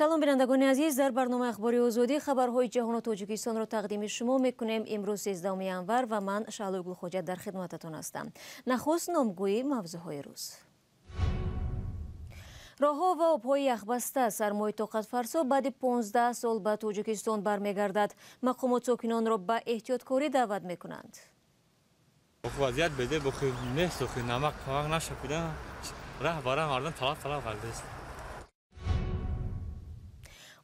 салом бинандагони азиз, дар барнома ахбори озодӣ хабарҳои ҷаҳону тоҷикистонро тақдими шумо мекунем. имрӯз 13 январ ва ман Шаълӯй Гулхоҷа дар хидмататон ҳастам. нахуст номгӯи мавзӯъҳои рӯз. роҳҳо ва обҳои яхбаста сармои тоқатфарсо баъди 15 сол ба Тоҷикистон бармегардад. мақомот сокинонро ба эҳтиёткорӣ даъват мекунанд. вазiyat bede bu ne soğuk namak falan naşapida rah bara mardan talaf kaldist.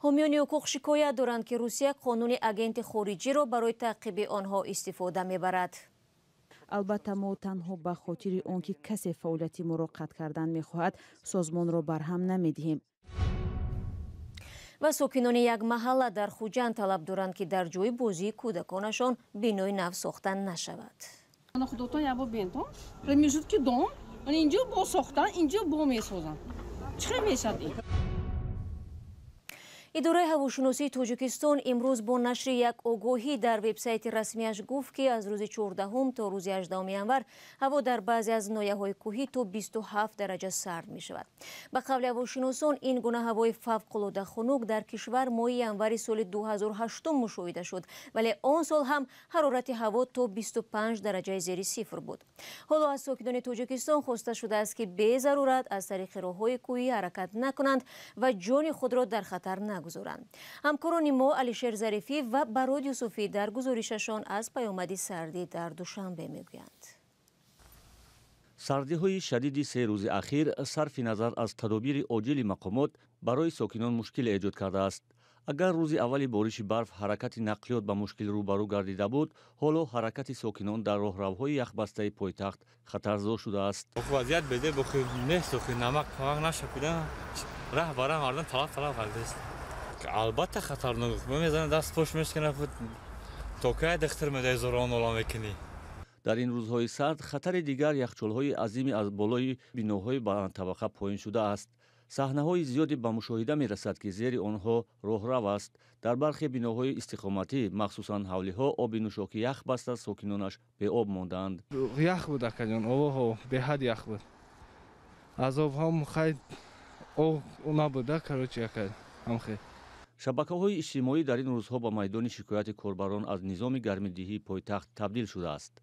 ҳомиёни ҳуқуқ шикоят доранд ки Русия қонуни агенти хориҷиро барои таъқиби онҳо истифода мебарад. албатта мо танҳо ба хотири он ки касе фаъолияти моро қатъ кардан мехоҳад созмонро барҳам намедиҳем. ва сокинони як маҳалла дар Хуҷанд талаб доранд ки дар ҷои бозии кӯдаконашон бинои нав сохта нашавад. خودتون یا با بینتون رمیشود که دام اینجا با ساختن اینجا با میسازن چه میشد این идораи ҳавошиносии Тоҷикистон имрӯз бо нашри як огоҳӣ дар вебсайти расмияш гуфт ки аз рӯзи 14 то рӯзи 18 январ ҳаво дар баъзе аз ноҳияҳои кӯҳӣ то 27 дараҷа сард мешавад. ба қавли ҳавошиносон ин гуна ҳавои фавқулода хунук дар кишвар моҳи январи соли 2008 мушоҳида шуд, вале он сол ҳам ҳарорати ҳаво то 25 дараҷаи зери сифр буд. ҳоло аз сокинони Тоҷикистон хоста шудааст ки безарурат аз тариқи роҳҳои кӯҳӣ ҳаракат накунанд ва ҷони худро дар хатар нагузоранд. ҳамкорони мо Алишер Зарифӣ ва Барод Юсуфӣ дар гузоришашон аз паёмади сардӣ дар Душанбе мегӯянд. сардиҳои шадиди се рӯзи ахир сарфи назар аз тадобири оҷили мақомот барои сокинон мушкиле эҷод кардааст. агар рӯзи аввали бориши барф ҳаракати нақлиёт ба мушкил рӯбарӯ гардида буд, ҳоло ҳаракати сокинон дар роҳравҳои яхбастаи пойтахт хатарзор шудааст. вазiyat bede bu ne soğuk namak falan naşapida rah bara mardan talaf kaldist. albatta xatarnok memezan dast posh meskana fut токай дехтер медай зорон олам мекунӣ. дар ин рӯзҳои сард хатари дигар яхчолҳои азими аз болои биноҳои баландтабақа поин шудааст. саҳнаҳои зиёде ба мушоҳида мерасад ки зери онҳо роҳрав аст. дар бархе биноҳои истиқоматӣ махсусан ҳавлиҳо оби нӯшоки ях баста сокинонаш беоб мондаанд. ях буд акаҷон овоҳо беҳад ях буд аз обҳам хай набуда карочи ака ҳамхе. шабакаҳои иҷтимоӣ дар ин рӯзҳо ба майдони шикояти корбарон аз низоми гармидиҳии пойтахт табдил шудааст.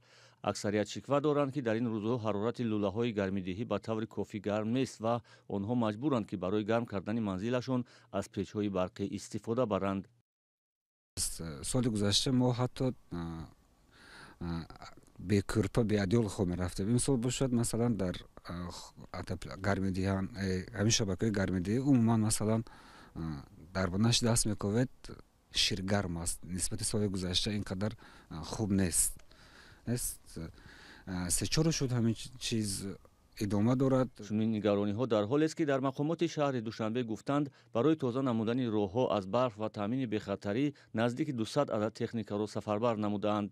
аксарият шиква доранд ки дар ин рӯзҳо ҳарорати лӯлаҳои гармидиҳӣ ба таври кофӣ гарм нест ва онҳо маҷбуранд ки барои гарм кардани манзилашон аз печҳои барқӣ истифода баранд. соли гузашта мо ҳатто бекӯрпа беадёл хо мерафтем. имсол бошад масалан дар гармидиҳан ҳамин шабакаҳои гармидиҳӣ умуман масалан дарбонаш даст мековед ширгарм аст. нисбати соли гузашта ин қадар хуб нест. се-чор шуд ҳамин чиз идома дорад. чунин нигарониҳо дар ҳолест ки дар мақомоти шаҳри Душанбе гуфтанд барои тоза намудани роҳҳо аз барф ва таъмини бехатарӣ наздики 200 адад техникаро сафарбар намудаанд.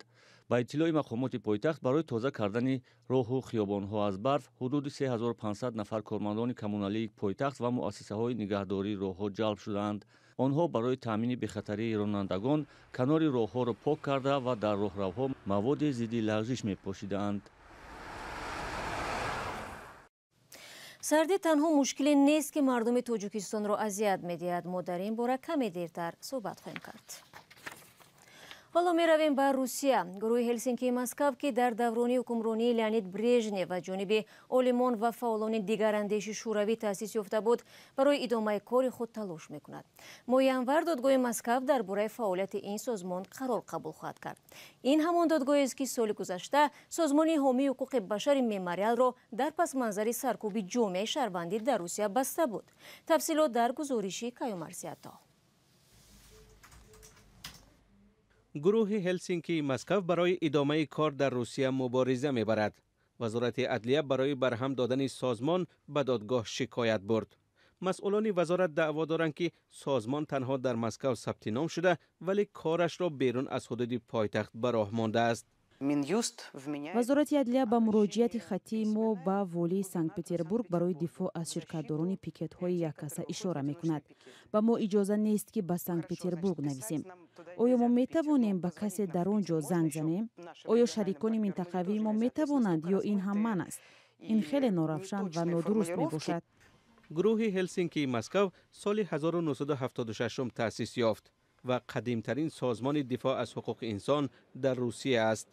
ба иттилои мақомоти пойтахт барои тоза кардани роҳу хиёбонҳо аз барф ҳудуди 3500 нафар кормандони коммуналии пойтахт ва муассисаҳои нигаҳдории роҳҳо ҷалб шуданд. онҳо барои таъмини бехатарии ронандагон канори роҳҳоро пок карда ва дар роҳравҳо маводи зидди лағжиш мепошидаанд. сардӣ танҳо мушкиле нест ки мардуми Тоҷикистонро азият медиҳад. мо дар ин бора каме дертар суҳбат хоҳем кард. ҳоло меравем ба Русия. гурӯҳи Ҳелсинкии Москав ки дар даврони ҳукмронии Леонид Брежнев ва ҷониби олимон ва фаъолони дигарандеши шӯравӣ таъсис ёфта буд, барои идомаи кори худ талош мекунад. моҳи январ додгоҳи Москав дар бораи фаъолияти ин созмон қарор қабул хоҳад кард. ин ҳамон додгоҳест ки соли гузашта созмони ҳомии ҳуқуқи башари Мемориалро дар пасманзари саркӯби ҷомеаи шаҳрвандӣ дар Русия баста буд. тафсилот дар гузориши Каюмарсиато. гурӯҳи Ҳелсинкии Москав барои идомаи кор дар Русия мубориза мебарад. вазорати адлия барои барҳам додани созмон ба додгоҳ шикоят бурд. масъулони вазорат даъво доранд ки созмон танҳо дар Москав сабти ном шуда, вале корашро берун аз ҳудуди пойтахт ба роҳ мондааст. вазорати адлия ба муроҷиати хаттии мо ба волии Санкт-Петербург барои дифоъ аз ширкатдорони пикетҳои яккаса ишора мекунад. ба мо иҷоза нест ки ба Санкт-Петербург нависем. оё мо метавонем ба касе дар он ҷо занг занем? оё шарикони минтақавии мо метавонанд ё ин ҳам ман аст? ин хеле норавшан ва нодуруст мебошад. گروه هلسینکی مسکو سال 1976 تأسیس یافت و قدیمترین سازمان دفاع از حقوق انسان در روسیه است.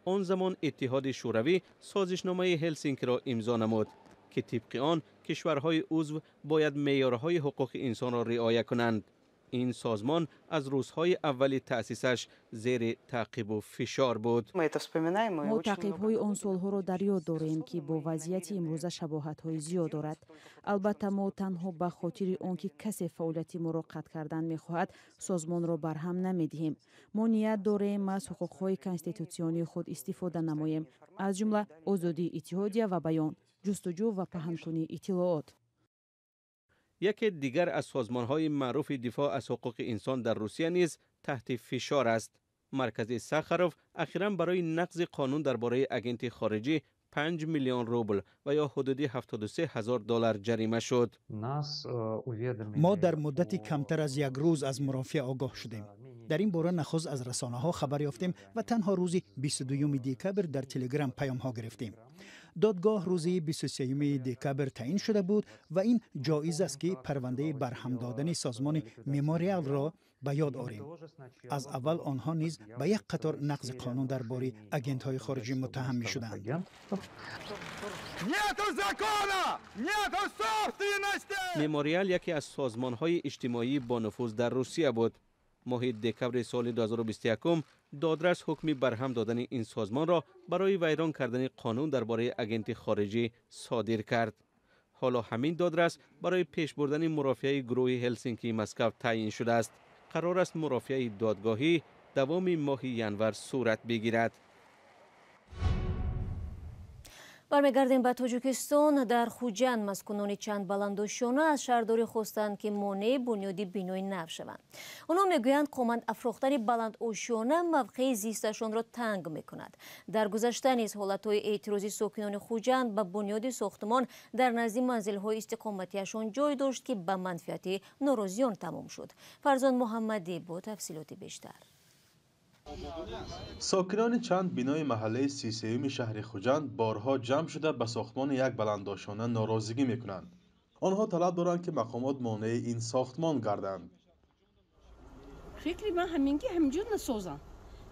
آن زمان اتحاد شوروی سازشنامه هلسینکی را امضا نمود که طبق آن کشورهای عضو باید معیارهای حقوق انسان را رعایت کنند. این سازمان از روزهای اول تأسیسش زیر تعقیب و فشار بود. ما تعقیب‌های آن سالها را در یاد داریم که با وضعیت امروز شباهت‌های زیاد دارد. البته ما تنها به خاطر آنکه کسی فعالیت ما را قطع کردن می‌خواهد سازمان را برهم نمی‌دهیم. ما نیت داریم از حقوق‌های کنستیتوسیونی خود استفاده نماییم، از جمله آزادی اتحادیه و بیان، جستجو و پنهان‌کنی اطلاعات. یکی دیگر از سازمان‌های معروف دفاع از حقوق انسان در روسیه نیز تحت فشار است. مرکز ساخاروف اخیراً برای نقض قانون درباره اگنت خارجی 5 میلیون روبل و یا حدود $73,000 جریمه شد. ما در مدت کمتر از یک روز از مرافعه آگاه شدیم. در این باره نخست از رسانه‌ها خبر یافتیم و تنها روز 22 دکبر در تلگرام پیام‌ها گرفتیم. دادگاه روز 23 دکبر تعیین شده بود و این جایز است که پرونده برهم دادن سازمان مموریال را به یاد آوریم. از اول آنها نیز به یک قطار نقض قانون درباره اگنت‌های خارجی متهم می‌شدند. مموریال یکی از سازمان‌های اجتماعی با نفوذ در روسیه بود. ماه دکبر سال 2021 دادرس حکمی برهم دادن این سازمان را برای ویران کردن قانون درباره اگنت خارجی صادر کرد. حالا همین دادرس برای پیش بردن مرافعه گروه هلسینکی مسکو تعیین شده است. قرار است مرافعه دادگاهی دوام ماه ینور صورت بگیرد. برمیگردیم به تاجیکستان. در خوجند مسکونان چند بلندوشانه از شهرداری خواستند که مانع بنیاد بینای نو شوند. آنها میگویند قامت افراختن بلندوشانه موقع زیستشان را تنگ میکند. در گذشته نیز حالتهای اعتراضی ساکنان خوجند به بنیاد ساختمان در نزد منزل‌های استقامتیشان جای داشت که به منفعت ناراضیان تمام شد. فرزان محمدی با تفصیلات بیشتر. ساکنان چند بینای محله 33 شهر خوجند بارها جمع شده به ساختمان یک بلندوشانه ناراضگی میکنند. آنها طلب دارند که مقامات مانع این ساختمان گردند. فکر من همینجور نسازم.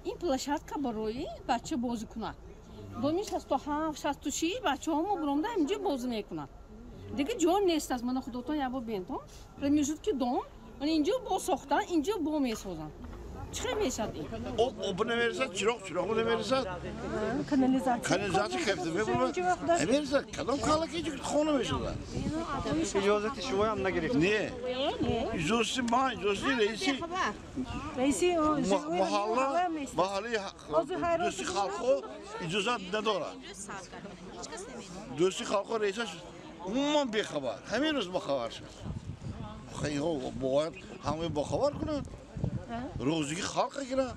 این پلشاتکا برای بچه بازی کنند. دومی 67 66 بچه‌ها برامده همینجور بازی میکنند. دیگه جان نیست از من خودتون یا با بنتون. رمیشود که دون اینجا با ساختن اینجا با میسازن. چه میشد این؟ او نمیرسد چراغ نمیرسد. کانالیزاسیون کفته میبرد. نمیرسد. کدام کالا که خونه میشد. اجازه شما هم نگرفت. نه. اجازه رئیسی محله دوستی خالقو اجازه نداره. دوستی خالقو رئیسش من بیخبر. همین روز بخبر شد. خیلی باید همه بخبر کنند. روزی خلق گیرن.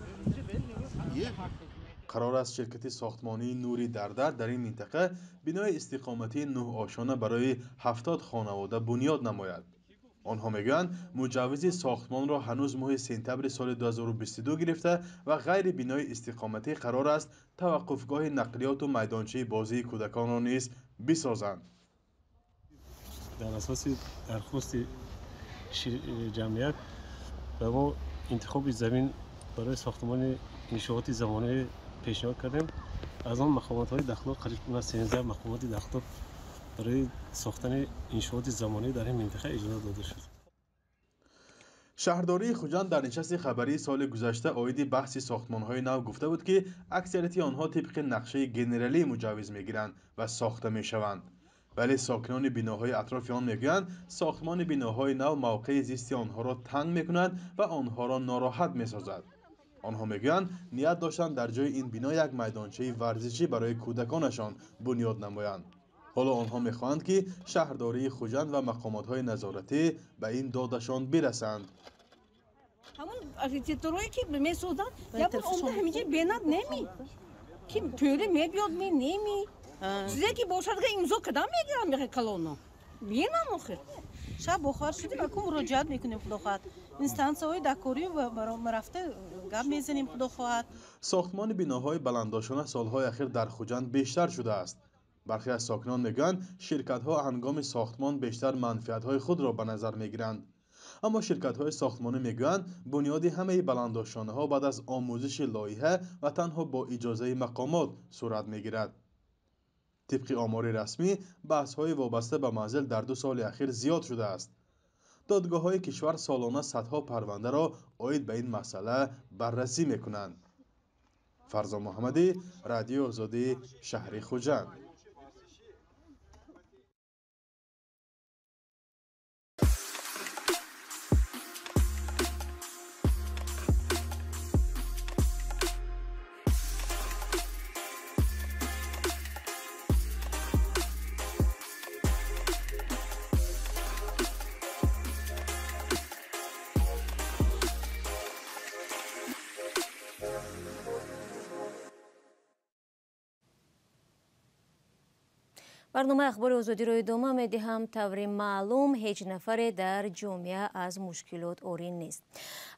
قرار است شرکت ساختمانی نوری در این منطقه بنای استقامتی 9 آشانه برای 70 خانواده بنیاد نماید. آنها میگویند مجوز ساختمان را هنوز ماه سپتامبر سال 2022 گرفته و غیر بنای استقامتی قرار است توقفگاه نقلیات و میدانچه بازی کودکان را نیز بسازند. در اساس درخواست جمعیت و ما انتخاب زمین برای ساختمان انشاءات زمانه پیشنهاد کردیم. از آن مقامات‌های داخل قریب 13 مقامات داخل برای ساختن انشاءات زمانه در این منطقه اجازه داده شد. شهرداری خوجند در نشست خبری سال گذشته عاید بحث ساختمان‌های نو گفته بود که اکثریت آنها طبق نقشه گنرالی مجوز می‌گیرند و ساخته می‌شوند. ولی ساکنان بیناهای اطراف آن میگویند ساختمان بیناهای نو موقع زیست آنها را تنگ میکند و آنها را ناراحت میسازد. آنها میگویند نیت داشتند در جای این بنا یک میدانچه ورزشی برای کودکانشان بنیاد نمایند. حالا آنها میخواهند که شهرداری خوجند و مقامات‌های نظارتی به این دادشان برسند. همون آرکیتکتورایی که میسازن یا اون همینجوری بناد نمی که پولی میبیاد نمی چیزی که باشد که امضا کدام میگیرم میگه کلونو بینم آخر شب بخار شدیم اکو مراجعت میکنیم خدا خواهد اینستانس‌های دکوری و برام رفته گپ میزنیم خدا خواهد. ساختمان بناهای بلندآشانه سالهای اخیر در خوجند بیشتر شده است. برخی از ساکنان میگویند شرکت‌ها هنگام ساختمان بیشتر منفعت‌های خود را به نظر می‌گیرند. اما شرکت‌های ساختمانی میگویند بنیاد همه بلندآشانه‌ها بعد از آموزش لایحه و تنها با اجازه مقامات صورت می‌گیرد. طبق آمار رسمی بحث‌های وابسته به منزل در 2 سال اخیر زیاد شده است. دادگاه‌های کشور سالانه صدها پرونده را عاید به این مسئله بررسی می‌کنند. فرزان محمدی، رادیو آزادی، شهر خوجند. برنامه اخبار آزادی را ادامه می‌دهم. طور معلوم هیچ نفر در جامعه از مشکلات عاری نیست.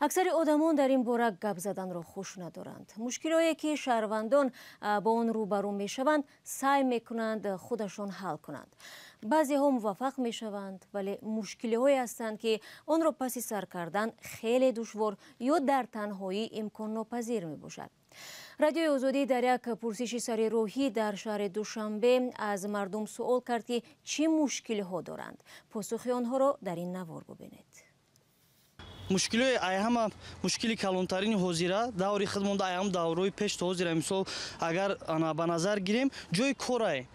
اکثر آدمان در این باره گپ زدن را خوش ندارند. مشکلاتی که شهروندان با آن روبرو میشوند سعی میکنند خودشان حل کنند. بعضی ها موفق میشوند ولی مشکلی هستند که آن را پس سر کردن خیلی دشوار یا در تنهایی امکان ناپذیر می باشد. رادیو آزادی در یک پرسش سر راهی در شهر دوشنبه از مردم سوال کرد که چه مشکلی ها دارند. پاسخ آنها را در این نوار ببینید. مشکلی ایام مشکلی کلانترین حاضره دوری خدمت ایام دوروی پیش حاضره. مثال اگر انا به نظر گیریم جای کارای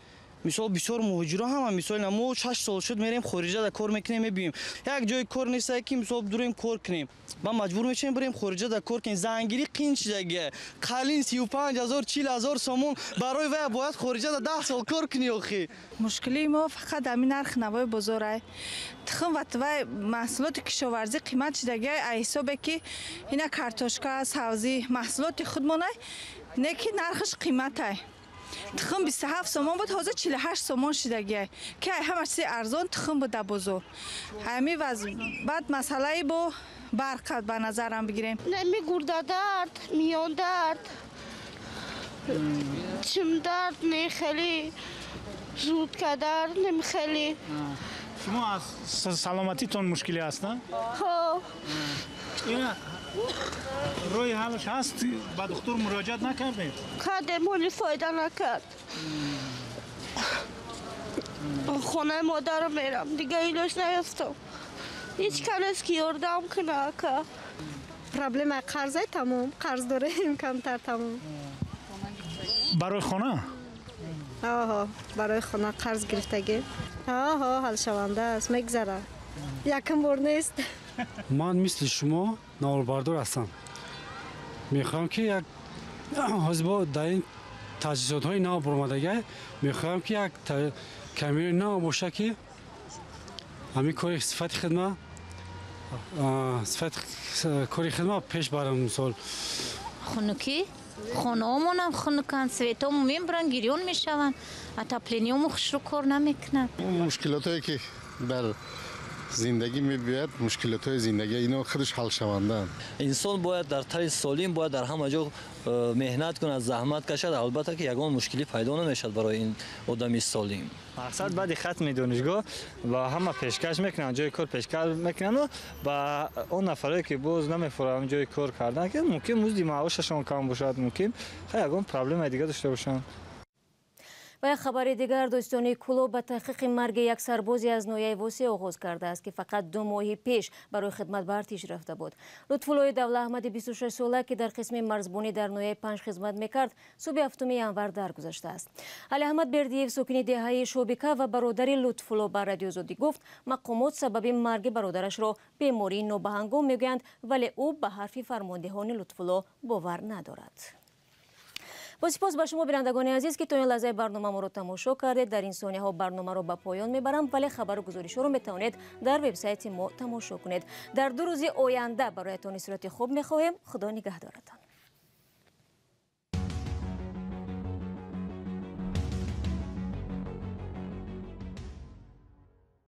مثال بسیار مهاجرا هم مثال ما 6 سال شد میریم خارج در کار میکنیم میبینیم یک جای کار نیست که مثال دوریم کار کنیم ما مجبور میشیم بریم خارج در کار کنیم. زنگیری قین شدگی قالین 35000 40000 سومون برای وای باید خارج در 10 سال کار کنی اخی. مشکلی ما فقط همین نرخ نوای بازاره تخم و توی محصولات کشاورزی قیمت شدگی حسابه که اینا کارتوشکا سبزی محصولات خودمونه نه که نرخش قیمته تخم 27 سومون بود حاضر 48 سومون شدگی که همش سی ارزان تخم بود بزرگ همین وضع. بعد مسئله با برقت به نظرم بگیریم نمی گرده درد میان درد چم درد نه خیلی زود که درد نمی خیلی. شما از سلامتیتون مشکلی هست نه؟ ها اینا روی حالش هست با دکتر مراجعت نکردید؟ کردم ولی فایده نکرد. خونه مادر میرم دیگه ایلوش نیفتم. هیچ کس که یاردم کنه که پرابلم قرضه تمام قرض داریم کمتر تمام. برای خونه؟ آها برای خونه قرض گرفتگی. آها حل شونده است میگذره. یکم بار نیست. من مثل شما نوآوردار هستم. میخوام که یک حزب در این تجهیزات های نو برآمدگی میخوام که یک کامیون نو باشه که همین کاری صفت خدمت کاری خدمت پیش برم. مثال خنوکی خانه‌مون هم خنکن سویتامون میبرن گریون میشون اتاپلینیوم خوش رو کار نمیکنن. مشکلاتی که در زندگی میبید مشکلات زندگی اینا خودش حل شوندن. انسان باید در طرز سالم باید در همه جا مهنت کنه زحمت کشد البته که یگان مشکلی پیدا نمیشد برای این آدمی سالم. مقصد بعد ختم دانشگاه و همه پیشکش میکنن جای کار پیشکش میکنن و با اون نفرایی که باز نمیفهمن جای کار کردن که ممکن مزد معاششون کم باشد ممکن یگان پرابلم دیگه داشته باشن. و یک خبر دیگر دوستان کلو به تحقیق مرگ یک سربازی از نویه واسی آغاز کرده است که فقط 2 ماه پیش برای خدمت به ارتش رفته بود. لطفالله دوله احمد 26 ساله که در قسم مرزبانی در نویه 5 خدمت میکرد صبح 7 ینور درگذشته است. علی احمد بردیف ساکن دهه شوبیکا و برادر لطفالله به رادیو آزادی گفت مقامات سبب مرگ برادرش را بیماری نابهنگام میگویند ولی او به حرف فرماندهان لطفالله باور ندارد. با سپاس به شما بینندگان عزیز که تا این لحظه برنامه ما رو تماشا کردید. در این ثانیه ها برنامه رو به پایان میبرم ولی خبر و گزارش رو میتوانید در وبسایت ما تماشا کنید. در 2 روز آینده برایتان صورت خوب میخواهیم. خدا نگهدارتان.